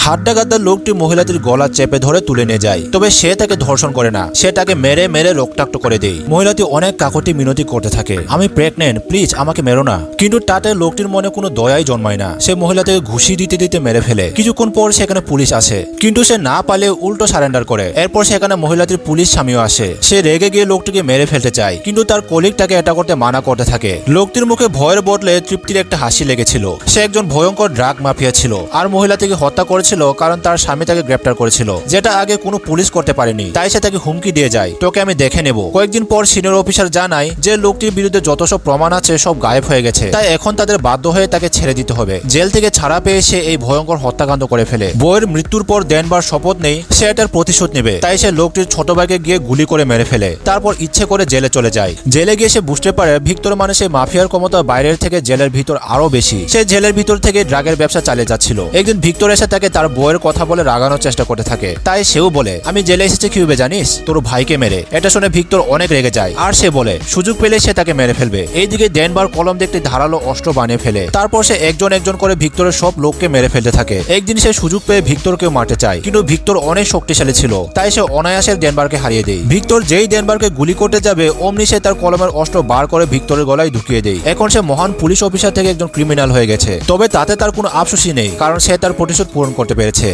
হাড্ডাগাদ্দা লোকটি মহিলাটির গলা চেপে ধরে তুলে নিয়ে যায়, তবে সে তাকে ধর্ষণ করে না, সে তাকে মেরে মেরে রক্তাক্ত করে দেয়। মহিলাটি অনেক কাকতি মিনতি করতে থাকে, আমি প্রেগনেন্ট, প্লিজ আমাকে মেরো না। কিন্তু তাতে লোকটির মনে কোনো দয়াই জন্মায় না, সে মহিলাটিকে ঘুষি দিতে দিতে মেরে ফেলে। কিছুক্ষণ পর সেখানে পুলিশ আসে, কিন্তু সে না পালে উল্টো সারেন্ডার করে। এরপর সেখানে মহিলাটির পুলিশ স্বামীও আসে, সে রেগে গিয়ে লোকটিকে মেরে ফেলতে চায়, কিন্তু তার কলিগ তাকে এটা করতে মানা করতে থাকে। লোকটির মুখে ভয়ের বদলে তৃপ্তির একটা হাসি লেগেছিল। সে একজন ভয়ঙ্কর ড্রাগ মাফিয়া ছিল আর মহিলাটিকে হত্যা করেছিল কারণ তার স্বামী তাকে গ্রেপ্তার করেছিল, যেটা আগে কোনো পুলিশ করতে পারেনি। তাই সে তাকে হুমকি দিয়ে যায়, তোকে আমি দেখে নেব। কয়েকদিন পর সিনিয়র অফিসার জানায় যে লোকটির বিরুদ্ধে যত সব প্রমাণ আছে সব গায়েব হয়ে গেছে, তাই এখন তাদের বাধ্য হয়ে তাকে ছেড়ে দিতে হবে। জেল থেকে ছাড়া পেয়ে সে এই ভয়ঙ্কর হত্যাকাণ্ড করে ফেলে। বউয়ের মৃত্যুর পর ডেনভার শপথ নেই সে এটার প্রতিশোধ নেবে, তাই সে লোকটির ছোট ভাইকে গিয়ে গুলি করে মেরে ফেলে। তারপর ইচ্ছে করে জেলে চলে যায়। জেলে গিয়ে সে বুঝতে পারে ভিক্টর মানে সেই মাফিয়ার ক্ষমতা বাইরের থেকে জেলের ভিতর আরো বেশি। সে জেলের ভিতর থেকে ড্রাগের ব্যবসা চালিয়ে যাচ্ছিল। একদিন ভিক্টর এসে তাকে তার বউয়ের কথা বলে রাগানোর চেষ্টা করতে থাকে, তাই সেও বলে আমি জেলে এসেছি কি হবে জানিস, তোর ভাইকে মেরে। এটা শুনে ভিক্টর অনেক রেগে যায় আর সে বলে সুযোগ পেলে সে তাকে মেরে ফেলবে। এইদিকে ডেনভার কলম দিয়ে একটি ধারালো অস্ত্র বানিয়ে ফেলে। তারপর সে একজন একজন করে ভিক্টরের সব লোককে মেরে ফেলতে থাকে। একদিন সে সুযোগ পেয়ে ভিক্টরকেও মারতে চায়, কিন্তু ভিক্টর অনেক শক্তিশালী ছিল, তাই সে অনায়াসে ডেনভারকে হারিয়ে দেয়। ভিক্টর যেই ডেনভারকে গুলি করতে যাবে অমনি সে তার কলমের অস্ত্র বার করে ভিক্টরের গলায় ঢুকিয়ে দেয়। এখন সে মহান পুলিশ অফিসার থেকে একজন ক্রিমিনাল হয়ে গেছে, তবে তাতে তার কোনো আফসোসই নেই কারণ সে তার প্রতিশোধ পূরণ করতে পেরেছে।